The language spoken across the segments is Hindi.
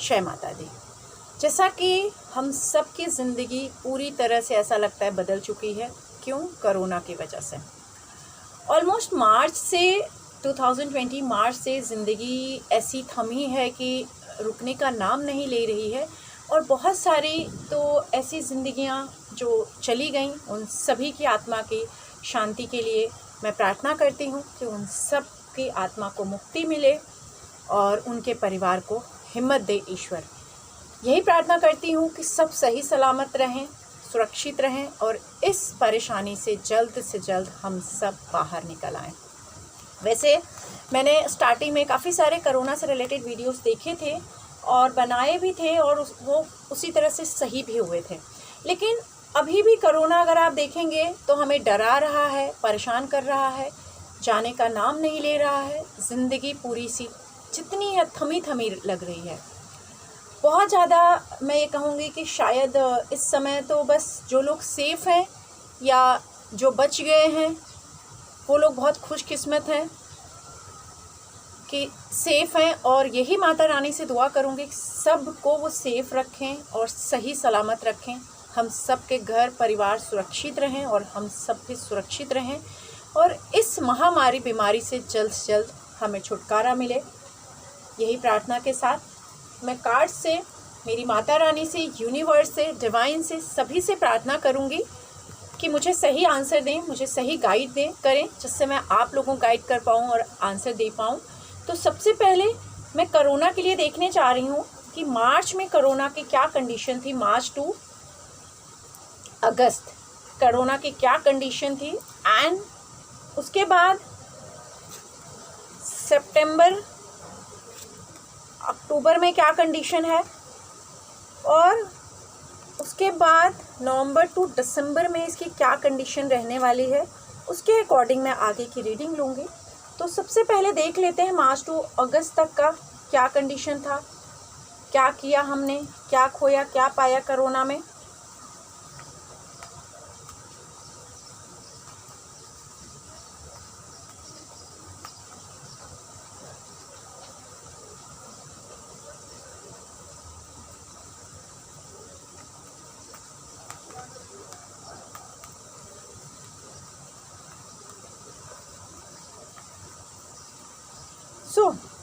जय माता दी। जैसा कि हम सब की ज़िंदगी पूरी तरह से ऐसा लगता है बदल चुकी है। क्यों? कोरोना की वजह से। ऑलमोस्ट मार्च से 2020 मार्च से ज़िंदगी ऐसी थमी है कि रुकने का नाम नहीं ले रही है। और बहुत सारी तो ऐसी ज़िंदगियां जो चली गईं, उन सभी की आत्मा की शांति के लिए मैं प्रार्थना करती हूं कि उन सब की आत्मा को मुक्ति मिले और उनके परिवार को हिम्मत दे ईश्वर। यही प्रार्थना करती हूँ कि सब सही सलामत रहें, सुरक्षित रहें और इस परेशानी से जल्द हम सब बाहर निकल आएँ। वैसे मैंने स्टार्टिंग में काफ़ी सारे कोरोना से रिलेटेड वीडियोस देखे थे और बनाए भी थे और वो उसी तरह से सही भी हुए थे। लेकिन अभी भी कोरोना अगर आप देखेंगे तो हमें डरा रहा है, परेशान कर रहा है, जाने का नाम नहीं ले रहा है। ज़िंदगी पूरी सी जितनी है थमी लग रही है। बहुत ज़्यादा मैं ये कहूँगी कि शायद इस समय तो बस जो लोग सेफ़ हैं या जो बच गए हैं वो लोग बहुत खुशकिस्मत हैं कि सेफ़ हैं। और यही माता रानी से दुआ करूँगी कि सबको वो सेफ़ रखें और सही सलामत रखें। हम सब के घर परिवार सुरक्षित रहें और हम सब भी सुरक्षित रहें और इस महामारी बीमारी से जल्द से जल्द हमें छुटकारा मिले। यही प्रार्थना के साथ मैं कार्ड से, मेरी माता रानी से, यूनिवर्स से, डिवाइन से, सभी से प्रार्थना करूँगी कि मुझे सही आंसर दें, मुझे सही गाइड करें, जिससे मैं आप लोगों को गाइड कर पाऊँ और आंसर दे पाऊँ। तो सबसे पहले मैं कोरोना के लिए देखने जा रही हूँ कि मार्च में कोरोना की क्या कंडीशन थी। मार्च टू अगस्त कोरोना की क्या कंडीशन थी एंड उसके बाद सितंबर अक्टूबर में क्या कंडीशन है और उसके बाद नवंबर टू दिसंबर में इसकी क्या कंडीशन रहने वाली है। उसके अकॉर्डिंग मैं आगे की रीडिंग लूँगी। तो सबसे पहले देख लेते हैं मार्च टू अगस्त तक का क्या कंडीशन था, क्या किया हमने, क्या खोया, क्या पाया कोरोना में।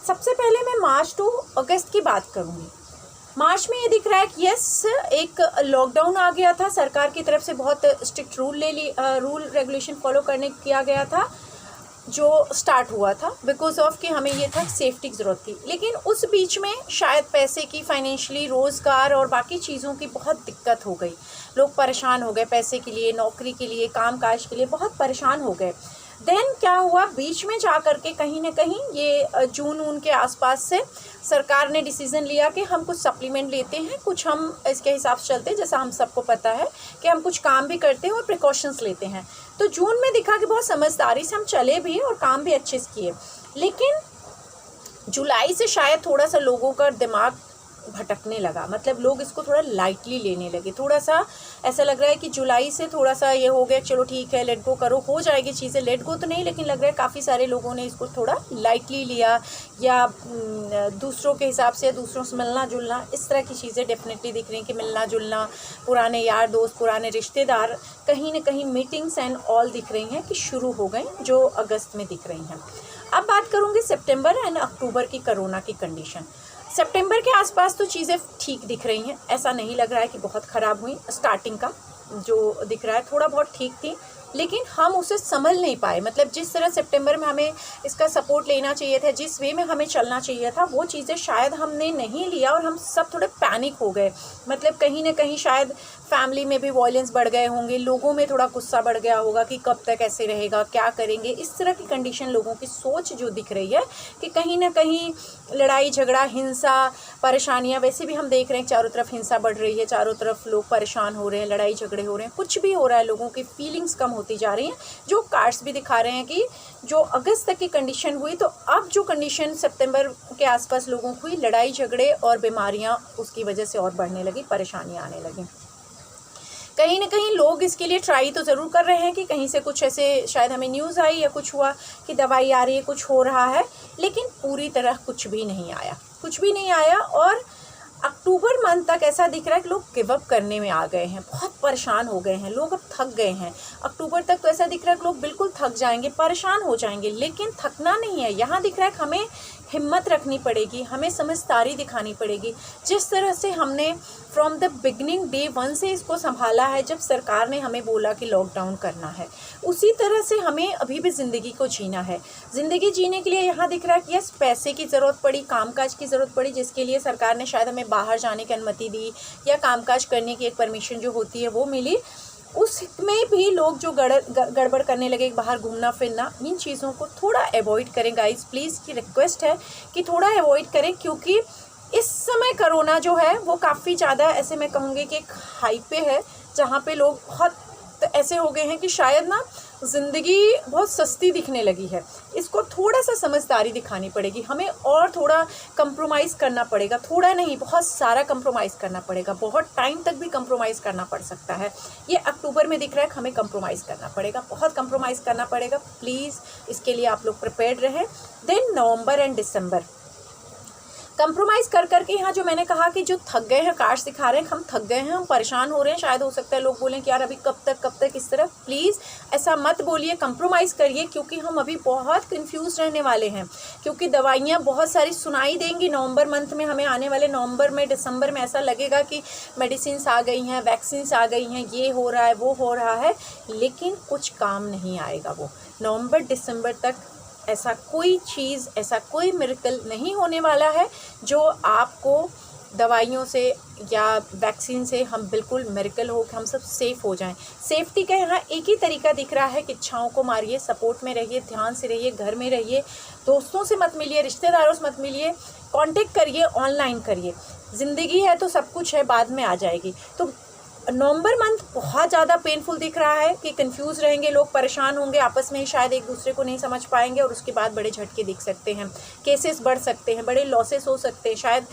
सबसे पहले मैं मार्च टू अगस्त की बात करूंगी। मार्च में ये दिख रहा है कि यस, एक लॉकडाउन आ गया था, सरकार की तरफ से बहुत स्ट्रिक्ट रूल रेगुलेशन फॉलो करने किया गया था जो स्टार्ट हुआ था बिकॉज ऑफ कि हमें ये था सेफ्टी की ज़रूरत थी। लेकिन उस बीच में शायद पैसे की, फाइनेंशियली, रोज़गार और बाकी चीज़ों की बहुत दिक्कत हो गई। लोग परेशान हो गए पैसे के लिए, नौकरी के लिए, काम काज के लिए बहुत परेशान हो गए। देन क्या हुआ, बीच में जा कर के कहीं ना कहीं ये जून के आसपास से सरकार ने डिसीज़न लिया कि हम कुछ सप्लीमेंट लेते हैं, कुछ हम इसके हिसाब से चलते हैं। जैसा हम सबको पता है कि हम कुछ काम भी करते हैं और प्रिकॉशंस लेते हैं। तो जून में दिखा कि बहुत समझदारी से हम चले भी और काम भी अच्छे से किए। लेकिन जुलाई से शायद थोड़ा सा लोगों का दिमाग भटकने लगा, मतलब लोग इसको थोड़ा लाइटली लेने लगे। थोड़ा सा ऐसा लग रहा है कि जुलाई से थोड़ा सा ये हो गया, चलो ठीक है, लेट गो करो, हो जाएगी चीज़ें। लेट गो तो नहीं, लेकिन लग रहा है काफ़ी सारे लोगों ने इसको थोड़ा लाइटली लिया या दूसरों के हिसाब से, दूसरों से मिलना जुलना, इस तरह की चीज़ें डेफिनेटली दिख रही हैं कि मिलना जुलना, पुराने यार दोस्त, पुराने रिश्तेदार, कहीं ना कहीं मीटिंग्स एंड ऑल दिख रही हैं कि शुरू हो गई, जो अगस्त में दिख रही हैं। अब बात करूँगी सितंबर एंड अक्टूबर की कोरोना की कंडीशन। सितंबर के आसपास तो चीज़ें ठीक दिख रही हैं, ऐसा नहीं लग रहा है कि बहुत ख़राब हुई। स्टार्टिंग का जो दिख रहा है थोड़ा बहुत ठीक थी, लेकिन हम उसे संभल नहीं पाए। मतलब जिस तरह सितंबर में हमें इसका सपोर्ट लेना चाहिए था, जिस वे में हमें चलना चाहिए था, वो चीज़ें शायद हमने नहीं लिया और हम सब थोड़े पैनिक हो गए। मतलब कहीं ना कहीं शायद फैमिली में भी वॉयलेंस बढ़ गए होंगे, लोगों में थोड़ा गुस्सा बढ़ गया होगा कि कब तक ऐसे रहेगा, क्या करेंगे। इस तरह की कंडीशन, लोगों की सोच जो दिख रही है कि कहीं ना कहीं लड़ाई झगड़ा, हिंसा, परेशानियां, वैसे भी हम देख रहे हैं चारों तरफ हिंसा बढ़ रही है, चारों तरफ लोग परेशान हो रहे हैं, लड़ाई झगड़े हो रहे हैं, कुछ भी हो रहा है, लोगों की फीलिंग्स कम होती जा रही हैं। जो कार्ड्स भी दिखा रहे हैं कि जो अगस्त तक की कंडीशन हुई, तो अब जो कंडीशन सितंबर के आसपास लोगों को हुई, लड़ाई झगड़े और बीमारियां उसकी वजह से और बढ़ने लगी, परेशानियां आने लगी। कहीं ना कहीं लोग इसके लिए ट्राई तो ज़रूर कर रहे हैं कि कहीं से कुछ ऐसे शायद हमें न्यूज़ आई या कुछ हुआ कि दवाई आ रही है, कुछ हो रहा है, लेकिन पूरी तरह कुछ भी नहीं आया, कुछ भी नहीं आया। और अक्टूबर मंथ तक ऐसा दिख रहा है कि लोग गिव अप करने में आ गए हैं, बहुत परेशान हो गए हैं, लोग अब थक गए हैं। अक्टूबर तक तो ऐसा दिख रहा है कि लोग बिल्कुल थक जाएंगे, परेशान हो जाएंगे, लेकिन थकना नहीं है। यहाँ दिख रहा है कि हमें हिम्मत रखनी पड़ेगी, हमें समझदारी दिखानी पड़ेगी। जिस तरह से हमने फ्रॉम द बिगनिंग डे 1 से इसको संभाला है, जब सरकार ने हमें बोला कि लॉकडाउन करना है, उसी तरह से हमें अभी भी ज़िंदगी को जीना है। ज़िंदगी जीने के लिए यहाँ दिख रहा है कि यस, पैसे की ज़रूरत पड़ी, कामकाज की ज़रूरत पड़ी, जिसके लिए सरकार ने शायद हमें बाहर जाने की अनुमति दी या कामकाज करने की एक परमिशन जो होती है वो मिली। उसमें भी लोग जो गड़बड़ करने लगे, बाहर घूमना फिरना, इन चीज़ों को थोड़ा अवॉइड करें गाइस, प्लीज़ की रिक्वेस्ट है कि थोड़ा अवॉइड करें, क्योंकि इस समय कोरोना जो है वो काफ़ी ज़्यादा, ऐसे मैं कहूँगी कि एक हाई पे है, जहाँ पे लोग बहुत ऐसे हो गए हैं कि शायद ना ज़िंदगी बहुत सस्ती दिखने लगी है। इसको थोड़ा सा समझदारी दिखानी पड़ेगी, हमें और थोड़ा कंप्रोमाइज़ करना पड़ेगा, थोड़ा नहीं बहुत सारा कंप्रोमाइज़ करना पड़ेगा, बहुत टाइम तक भी कंप्रोमाइज़ करना पड़ सकता है। ये अक्टूबर में दिख रहा है कि हमें कंप्रोमाइज़ करना पड़ेगा, बहुत कंप्रोमाइज़ करना पड़ेगा। प्लीज़ इसके लिए आप लोग प्रिपेयर्ड रहें। Then November and December compromise कर करके, यहाँ जो मैंने कहा कि जो थक गए हैं, कार्ड्स दिखा रहे हैं हम थक गए हैं, हम परेशान हो रहे हैं, शायद हो सकता है लोग बोलें कि यार अभी कब तक इस तरह। प्लीज़ ऐसा मत बोलिए, कंप्रोमाइज़ करिए, क्योंकि हम अभी बहुत कंफ्यूज रहने वाले हैं, क्योंकि दवाइयाँ बहुत सारी सुनाई देंगी नवंबर मंथ में। हमें आने वाले नवंबर में, दिसंबर में ऐसा लगेगा कि मेडिसिन आ गई हैं, वैक्सीन्स आ गई हैं, ये हो रहा है, वो हो रहा है, लेकिन कुछ काम नहीं आएगा। वो नवंबर दिसंबर तक ऐसा कोई चीज़, ऐसा कोई मिरेकल नहीं होने वाला है जो आपको दवाइयों से या वैक्सीन से हम बिल्कुल मिरेकल हो कि हम सब सेफ़ हो जाएं। सेफ्टी का यहाँ एक ही तरीका दिख रहा है कि इच्छाओं को मारिए, सपोर्ट में रहिए, ध्यान से रहिए, घर में रहिए, दोस्तों से मत मिलिए, रिश्तेदारों से मत मिलिए, कांटेक्ट करिए, ऑनलाइन करिए। ज़िंदगी है तो सब कुछ है, बाद में आ जाएगी। तो नवंबर मंथ बहुत ज़्यादा पेनफुल दिख रहा है कि कंफ्यूज रहेंगे लोग, परेशान होंगे, आपस में ही शायद एक दूसरे को नहीं समझ पाएंगे, और उसके बाद बड़े झटके दिख सकते हैं, केसेस बढ़ सकते हैं, बड़े लॉसेस हो सकते हैं। शायद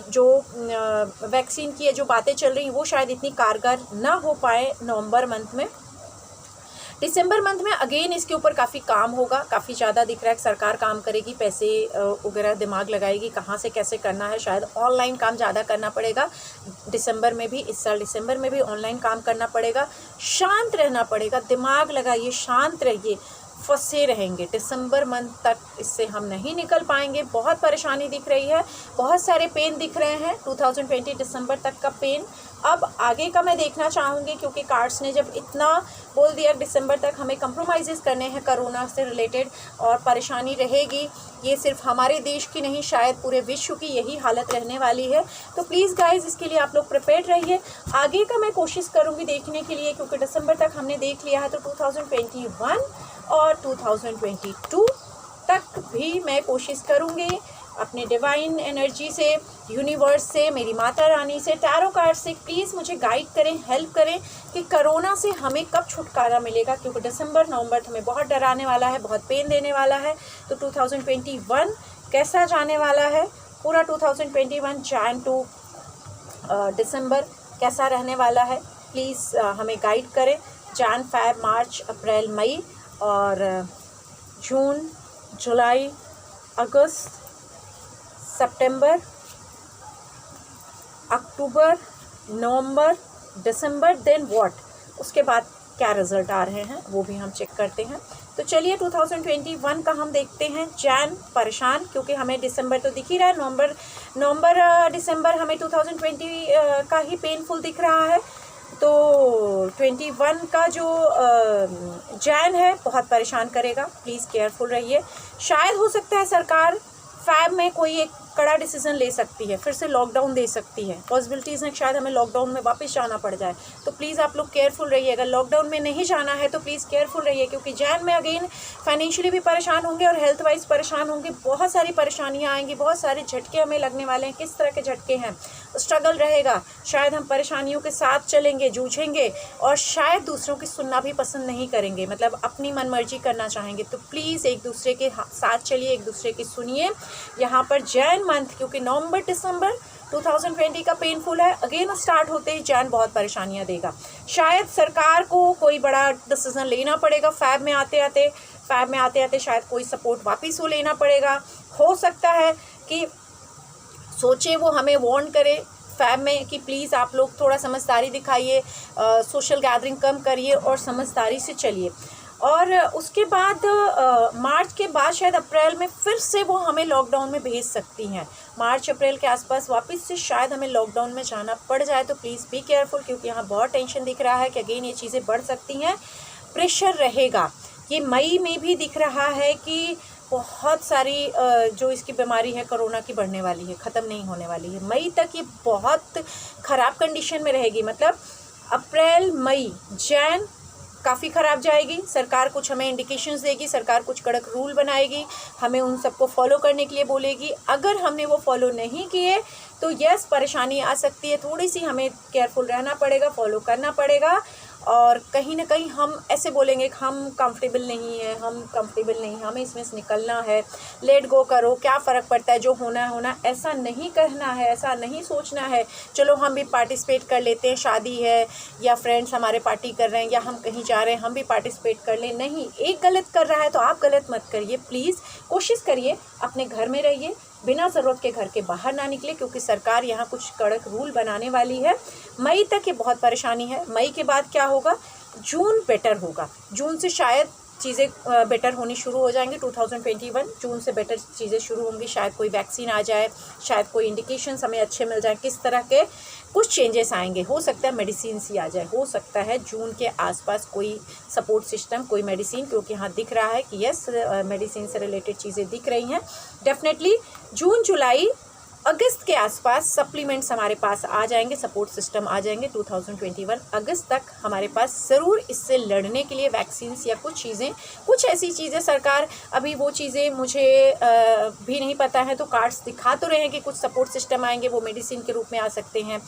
जो वैक्सीन की जो बातें चल रही हैं वो शायद इतनी कारगर ना हो पाए नवंबर मंथ में। दिसंबर मंथ में अगेन इसके ऊपर काफ़ी काम होगा, काफ़ी ज़्यादा दिख रहा है कि सरकार काम करेगी, पैसे वगैरह दिमाग लगाएगी, कहाँ से कैसे करना है। शायद ऑनलाइन काम ज़्यादा करना पड़ेगा दिसंबर में भी, इस साल दिसंबर में भी ऑनलाइन काम करना पड़ेगा। शांत रहना पड़ेगा, दिमाग लगाइए, शांत रहिए, फंसे रहेंगे दिसंबर मंथ तक, इससे हम नहीं निकल पाएंगे। बहुत परेशानी दिख रही है, बहुत सारे पेन दिख रहे हैं, 2020 दिसंबर तक का पेन। अब आगे का मैं देखना चाहूँगी, क्योंकि कार्ड्स ने जब इतना बोल दिया दिसंबर तक हमें कंप्रोमाइज़ करने हैं कोरोना से रिलेटेड, और परेशानी रहेगी, ये सिर्फ हमारे देश की नहीं, शायद पूरे विश्व की यही हालत रहने वाली है। तो प्लीज़ गाइज, इसके लिए आप लोग प्रिपेयर्ड रहिए। आगे का मैं कोशिश करूँगी देखने के लिए, क्योंकि दिसंबर तक हमने देख लिया है, तो 2021 और 2022 तक भी मैं कोशिश करूँगी अपने डिवाइन एनर्जी से, यूनिवर्स से, मेरी माता रानी से, टैरो कार्ड से, प्लीज़ मुझे गाइड करें, हेल्प करें कि कोरोना से हमें कब छुटकारा मिलेगा, क्योंकि दिसंबर नवंबर हमें बहुत डराने वाला है, बहुत पेन देने वाला है। तो 2021 कैसा जाने वाला है, पूरा 2021 जैन टू दिसंबर कैसा रहने वाला है, प्लीज़ हमें गाइड करें। जैन, फेब, मार्च, अप्रैल, मई, और जून, जुलाई, अगस्त, सितंबर, अक्टूबर, नवंबर, दिसंबर, देन व्हाट, उसके बाद क्या रिज़ल्ट आ रहे हैं वो भी हम चेक करते हैं। तो चलिए 2021 का हम देखते हैं। जैन परेशान, क्योंकि हमें दिसंबर तो दिख ही रहा है, नवंबर दिसंबर हमें 2020 का ही पेनफुल दिख रहा है। तो 21 का जो जैन है बहुत परेशान करेगा, प्लीज़ केयरफुल रहिए। शायद हो सकता है सरकार फैब में कोई एक कड़ा डिसीजन ले सकती है, फिर से लॉकडाउन दे सकती है, पॉसिबिलिटीज़ हैं शायद हमें लॉकडाउन में वापस जाना पड़ जाए। तो प्लीज़ आप लोग केयरफुल रहिए। अगर लॉकडाउन में नहीं जाना है तो प्लीज़ केयरफुल रहिए, क्योंकि जैन में अगेन फाइनेंशियली भी परेशान होंगे और हेल्थ वाइज परेशान होंगे, बहुत सारी परेशानियाँ आएंगी, बहुत सारे झटके हमें लगने वाले हैं। किस तरह के झटके हैं, स्ट्रगल रहेगा, शायद हम परेशानियों के साथ चलेंगे, जूझेंगे, और शायद दूसरों की सुनना भी पसंद नहीं करेंगे, मतलब अपनी मनमर्जी करना चाहेंगे। तो प्लीज़ एक दूसरे के साथ चलिए, एक दूसरे की सुनिए। यहाँ पर जैन मंथ, क्योंकि नवंबर दिसंबर 2020 का पेनफुल है, अगेन स्टार्ट होते ही जैन बहुत परेशानियाँ देगा। शायद सरकार को कोई बड़ा डिसीजन लेना पड़ेगा फैब में आते आते शायद कोई सपोर्ट वापस वो लेना पड़ेगा। हो सकता है कि सोचे वो हमें वार्न करे, फैब में कि प्लीज़ आप लोग थोड़ा समझदारी दिखाइए, सोशल गैदरिंग कम करिए और समझदारी से चलिए। और उसके बाद मार्च के बाद शायद अप्रैल में फिर से वो हमें लॉकडाउन में भेज सकती हैं। मार्च अप्रैल के आसपास वापस से शायद हमें लॉकडाउन में जाना पड़ जाए, तो प्लीज़ बी केयरफुल, क्योंकि यहाँ बहुत टेंशन दिख रहा है कि अगेन ये चीज़ें बढ़ सकती हैं, प्रेशर रहेगा। ये मई में भी दिख रहा है कि बहुत सारी जो इसकी बीमारी है कोरोना की बढ़ने वाली है, ख़त्म नहीं होने वाली है। मई तक ये बहुत ख़राब कंडीशन में रहेगी, मतलब अप्रैल मई जैन काफ़ी ख़राब जाएगी। सरकार कुछ हमें इंडिकेशंस देगी, सरकार कुछ कड़क रूल बनाएगी, हमें उन सबको फॉलो करने के लिए बोलेगी। अगर हमने वो फॉलो नहीं किए तो यस परेशानी आ सकती है, थोड़ी सी हमें केयरफुल रहना पड़ेगा, फॉलो करना पड़ेगा। और कहीं ना कहीं हम ऐसे बोलेंगे कि हम कंफर्टेबल नहीं है, हम कंफर्टेबल नहीं, हमें इसमें से निकलना है, लेट गो करो, क्या फ़र्क पड़ता है, जो होना है होना। ऐसा नहीं करना है, ऐसा नहीं सोचना है चलो हम भी पार्टिसिपेट कर लेते हैं, शादी है या फ्रेंड्स हमारे पार्टी कर रहे हैं या हम कहीं जा रहे हैं हम भी पार्टिसिपेट कर लें। नहीं, एक गलत कर रहा है तो आप गलत मत करिए। प्लीज़ कोशिश करिए अपने घर में रहिए, बिना ज़रूरत के घर के बाहर ना निकले, क्योंकि सरकार यहाँ कुछ कड़क रूल बनाने वाली है। मई तक ये बहुत परेशानी है। मई के बाद क्या होगा, जून बेटर होगा, जून से शायद चीज़ें बेटर होनी शुरू हो जाएंगी। 2021 जून से बेटर चीज़ें शुरू होंगी, शायद कोई वैक्सीन आ जाए, शायद कोई इंडिकेशंस हमें अच्छे मिल जाए, किस तरह के कुछ चेंजेस आएंगे। हो सकता है मेडिसिन ही आ जाए, हो सकता है जून के आसपास कोई सपोर्ट सिस्टम, कोई मेडिसिन, क्योंकि यहाँ दिख रहा है कि यस मेडिसिन से रिलेटेड चीज़ें दिख रही हैं। डेफिनेटली जून जुलाई अगस्त के आसपास सप्लीमेंट्स हमारे पास आ जाएंगे, सपोर्ट सिस्टम आ जाएंगे। 2021 अगस्त तक हमारे पास ज़रूर इससे लड़ने के लिए वैक्सीन्स या कुछ चीज़ें, कुछ ऐसी चीज़ें सरकार अभी वो चीज़ें मुझे भी नहीं पता है, तो कार्ड्स दिखा तो रहे हैं कि कुछ सपोर्ट सिस्टम आएंगे, वो मेडिसिन के रूप में आ सकते हैं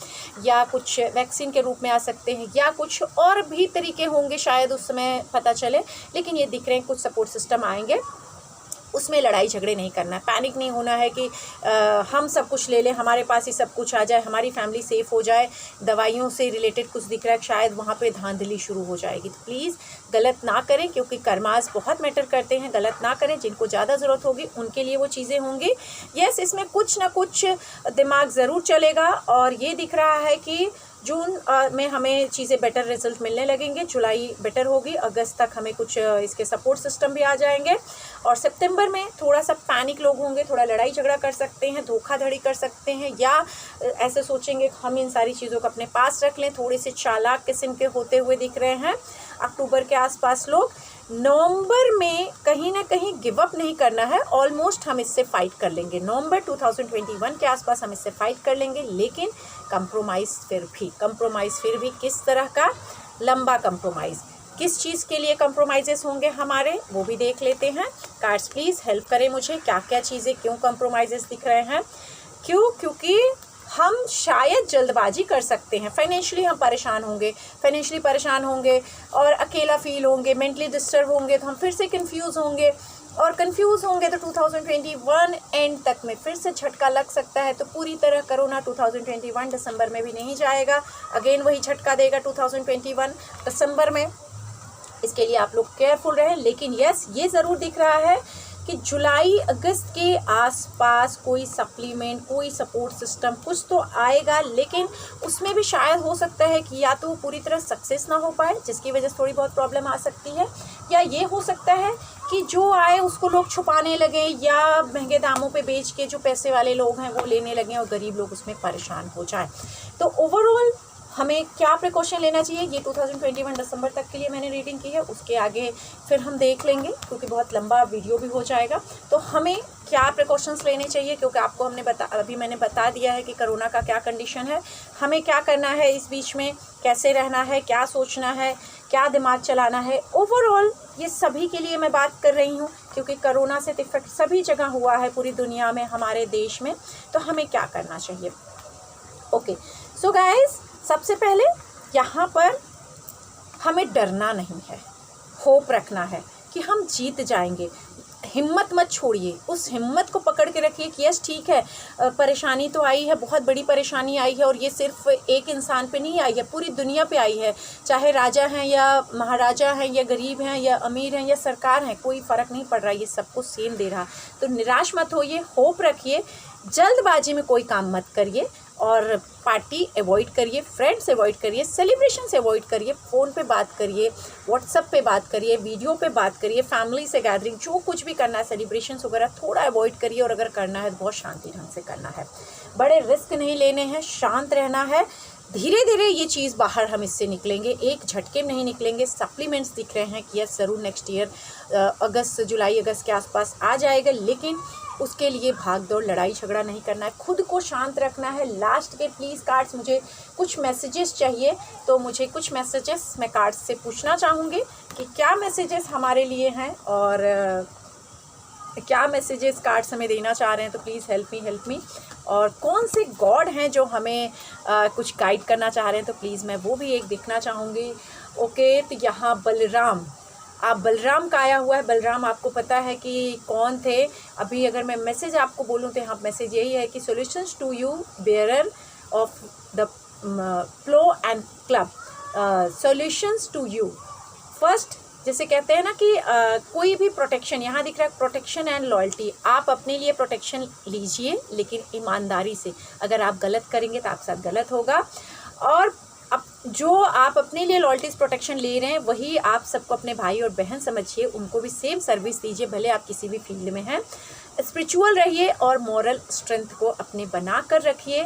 या कुछ वैक्सीन के रूप में आ सकते हैं या कुछ और भी तरीके होंगे, शायद उस समय पता चले। लेकिन ये दिख रहे हैं कुछ सपोर्ट सिस्टम आएंगे, उसमें लड़ाई झगड़े नहीं करना है, पैनिक नहीं होना है कि हम सब कुछ ले लें, हमारे पास ही सब कुछ आ जाए, हमारी फैमिली सेफ़ हो जाए। दवाइयों से रिलेटेड कुछ दिख रहा है, शायद वहाँ पे धांधली शुरू हो जाएगी। तो प्लीज़ गलत ना करें, क्योंकि कर्मास बहुत मैटर करते हैं। गलत ना करें, जिनको ज़्यादा ज़रूरत होगी उनके लिए वो चीज़ें होंगी। यस, इसमें कुछ ना कुछ दिमाग ज़रूर चलेगा और ये दिख रहा है कि जून में हमें चीज़ें बेटर रिजल्ट मिलने लगेंगे, जुलाई बेटर होगी, अगस्त तक हमें कुछ इसके सपोर्ट सिस्टम भी आ जाएंगे और सितंबर में थोड़ा सा पैनिक लोग होंगे, थोड़ा लड़ाई झगड़ा कर सकते हैं, धोखाधड़ी कर सकते हैं या ऐसे सोचेंगे हम इन सारी चीज़ों को अपने पास रख लें। थोड़े से चालाक किस्म के होते हुए दिख रहे हैं अक्टूबर के आसपास लोग। नवंबर में कहीं ना कहीं गिव अप नहीं करना है, ऑलमोस्ट हम इससे फाइट कर लेंगे। नवंबर 2021 के आसपास हम इससे फाइट कर लेंगे, लेकिन कंप्रोमाइज़ फिर भी किस तरह का, लंबा कंप्रोमाइज़, किस चीज़ के लिए कंप्रोमाइज़ेस होंगे हमारे, वो भी देख लेते हैं। कार्ड्स प्लीज़ हेल्प करें मुझे, क्या क्या चीज़ें, क्यों कंप्रोमाइज़ेस दिख रहे हैं, क्योंकि हम शायद जल्दबाजी कर सकते हैं। फाइनेंशियली हम फाइनेंशियली परेशान होंगे और अकेला फील होंगे, मेंटली डिस्टर्ब होंगे, तो हम फिर से कंफ्यूज होंगे और कंफ्यूज होंगे तो 2021 एंड तक में फिर से झटका लग सकता है। तो पूरी तरह कोरोना 2021 दिसंबर में भी नहीं जाएगा, अगेन वही झटका देगा 2021 दिसंबर में। इसके लिए आप लोग केयरफुल रहें। लेकिन यस, ये ज़रूर दिख रहा है कि जुलाई अगस्त के आसपास कोई सप्लीमेंट, कोई सपोर्ट सिस्टम कुछ तो आएगा, लेकिन उसमें भी शायद हो सकता है कि या तो पूरी तरह सक्सेस ना हो पाए, जिसकी वजह से थोड़ी बहुत प्रॉब्लम आ सकती है, या ये हो सकता है कि जो आए उसको लोग छुपाने लगे या महंगे दामों पे बेच के जो पैसे वाले लोग हैं वो लेने लगे और गरीब लोग उसमें परेशान हो जाए। तो ओवरऑल हमें क्या प्रिकॉशन लेना चाहिए, ये 2021 दिसंबर तक के लिए मैंने रीडिंग की है, उसके आगे फिर हम देख लेंगे क्योंकि बहुत लंबा वीडियो भी हो जाएगा। तो हमें क्या प्रिकॉशंस लेने चाहिए, क्योंकि आपको अभी मैंने बता दिया है कि कोरोना का क्या कंडीशन है, हमें क्या करना है इस बीच में, कैसे रहना है, क्या सोचना है, क्या दिमाग चलाना है। ओवरऑल ये सभी के लिए मैं बात कर रही हूँ, क्योंकि कोरोना से इफेक्ट सभी जगह हुआ है पूरी दुनिया में, हमारे देश में, तो हमें क्या करना चाहिए। ओके, सो गाइस, सबसे पहले यहाँ पर हमें डरना नहीं है, होप रखना है कि हम जीत जाएंगे। हिम्मत मत छोड़िए, उस हिम्मत को पकड़ के रखिए कि यस ठीक है, परेशानी तो आई है, बहुत बड़ी परेशानी आई है और ये सिर्फ एक इंसान पे नहीं आई है, पूरी दुनिया पे आई है। चाहे राजा हैं या महाराजा हैं या गरीब हैं या अमीर हैं या सरकार हैं, कोई फ़र्क नहीं पड़ रहा, ये सबको सेम दे रहा। तो निराश मत होइए, होप रखिए, जल्दबाजी में कोई काम मत करिए, और पार्टी अवॉइड करिए, फ्रेंड्स अवॉइड करिए, सेलिब्रेशन अवॉइड करिए, फ़ोन पे बात करिए, व्हाट्सएप पे बात करिए, वीडियो पे बात करिए, फैमिली से गैदरिंग, जो कुछ भी करना है सेलिब्रेशंस वगैरह थोड़ा अवॉइड करिए, और अगर करना है तो बहुत शांति ढंग से करना है, बड़े रिस्क नहीं लेने हैं, शांत रहना है। धीरे धीरे ये चीज़ बाहर हम इससे निकलेंगे, एक झटके में नहीं निकलेंगे। सप्लीमेंट्स दिख रहे हैं कि यस ज़रूर नेक्स्ट ईयर जुलाई अगस्त के आसपास आ जाएगा, लेकिन उसके लिए भाग दौड़ लड़ाई झगड़ा नहीं करना है, खुद को शांत रखना है। लास्ट के प्लीज़ कार्ड्स, मुझे कुछ मैसेजेस चाहिए, तो मुझे कुछ मैसेजेस मैं कार्ड्स से पूछना चाहूँगी कि क्या मैसेजेस हमारे लिए हैं और क्या मैसेजेस कार्ड्स हमें देना चाह रहे हैं, तो प्लीज़ हेल्प मी। और कौन से गॉड हैं जो हमें कुछ गाइड करना चाह रहे हैं, तो प्लीज़ मैं वो भी एक देखना चाहूँगी। ओके, तो यहाँ बलराम, आप बलराम का आया हुआ है। बलराम, आपको पता है कि कौन थे? अभी अगर मैं मैसेज आपको बोलूँ तो यहाँ मैसेज यही है कि solutions to you bearer of the flow and club, solutions to you. First, जैसे कहते हैं ना कि कोई भी प्रोटेक्शन, यहाँ दिख रहा है प्रोटेक्शन एंड लॉयल्टी। आप अपने लिए प्रोटेक्शन लीजिए, लेकिन ईमानदारी से। अगर आप गलत करेंगे तो आपके साथ गलत होगा, और अब जो आप अपने लिए लॉयल्टीज प्रोटेक्शन ले रहे हैं वही आप सबको अपने भाई और बहन समझिए, उनको भी सेम सर्विस दीजिए, भले आप किसी भी फील्ड में हैं। स्पिरिचुअल रहिए और मॉरल स्ट्रेंथ को अपने बना कर रखिए।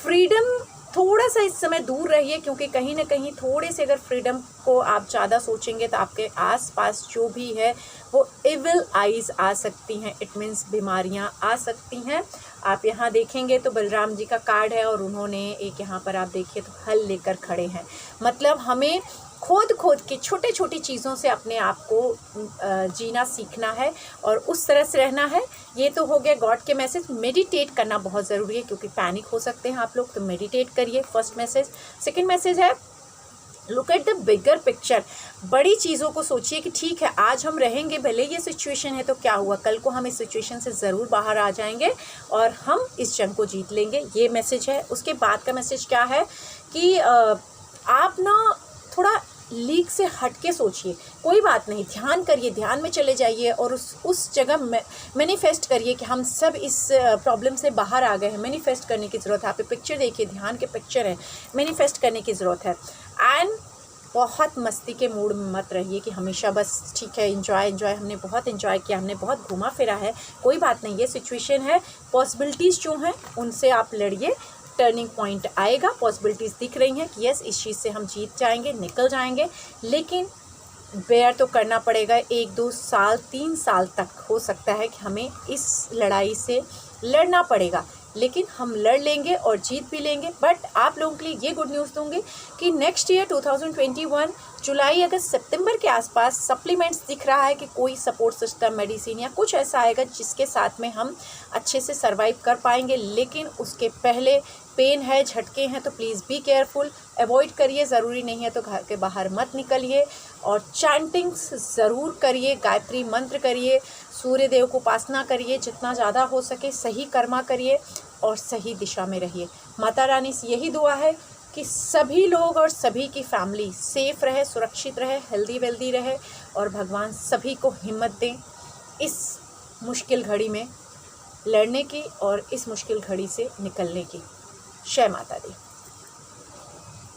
फ्रीडम थोड़ा सा इस समय दूर रहिए, क्योंकि कहीं ना कहीं थोड़े से अगर फ्रीडम को आप ज़्यादा सोचेंगे तो आपके आसपास जो भी है वो इविल आइज़ आ सकती हैं, इट मीन्स बीमारियां आ सकती हैं। आप यहाँ देखेंगे तो बलराम जी का कार्ड है, और उन्होंने एक यहाँ पर आप देखिए तो हल लेकर खड़े हैं। मतलब हमें खोद के छोटे छोटी चीज़ों से अपने आप को जीना सीखना है और उस तरह से रहना है। ये तो हो गया गॉड के मैसेज। मेडिटेट करना बहुत ज़रूरी है, क्योंकि पैनिक हो सकते हैं आप लोग, तो मेडिटेट करिए, फर्स्ट मैसेज। सेकंड मैसेज है look at the bigger picture. बड़ी चीज़ों को सोचिए कि ठीक है आज हम रहेंगे, भले ये सिचुएशन है तो क्या हुआ, कल को हम इस सिचुएशन से ज़रूर बाहर आ जाएंगे और हम इस जंग को जीत लेंगे। ये मैसेज है। उसके बाद का मैसेज क्या है कि आप ना थोड़ा लीक से हट के सोचिए, कोई बात नहीं, ध्यान करिए, ध्यान में चले जाइए और उस जगह मैनिफेस्ट करिए कि हम सब इस प्रॉब्लम से बाहर आ गए हैं। मैनिफेस्ट करने की ज़रूरत है। आप पिक्चर देखिए, ध्यान के पिक्चर है, मैनिफेस्ट करने की ज़रूरत है। एंड बहुत मस्ती के मूड में मत रहिए कि हमेशा बस ठीक है एंजॉय, हमने बहुत एंजॉय किया, हमने बहुत घूमा फिरा है, कोई बात नहीं, ये सिचुएशन है। पॉसिबिलिटीज़ जो हैं उनसे आप लड़िए, टर्निंग पॉइंट आएगा, पॉसिबिलिटीज़ दिख रही हैं कि यस इस चीज़ से हम जीत जाएंगे, निकल जाएंगे, लेकिन बेयर तो करना पड़ेगा। 1-2 साल 3 साल तक हो सकता है कि हमें इस लड़ाई से लड़ना पड़ेगा, लेकिन हम लड़ लेंगे और जीत भी लेंगे। बट आप लोगों के लिए ये गुड न्यूज़ दूंगी कि नेक्स्ट ईयर 2021 जुलाई अगस्त सितंबर के आसपास सप्लीमेंट्स दिख रहा है कि कोई सपोर्ट सिस्टम, मेडिसिन या कुछ ऐसा आएगा जिसके साथ में हम अच्छे से सर्वाइव कर पाएंगे। लेकिन उसके पहले पेन है, झटके हैं, तो प्लीज़ बी केयरफुल, अवॉइड करिए, ज़रूरी नहीं है तो घर के बाहर मत निकलिए, और चैंटिंग्स ज़रूर करिए, गायत्री मंत्र करिए, सूर्य देव को उपासना करिए, जितना ज़्यादा हो सके सही कर्मा करिए और सही दिशा में रहिए। माता रानी से यही दुआ है कि सभी लोग और सभी की फैमिली सेफ रहे, सुरक्षित रहे, हेल्दी वेल्दी रहे, और भगवान सभी को हिम्मत दें इस मुश्किल घड़ी में लड़ने की और इस मुश्किल घड़ी से निकलने की। जय माता दी।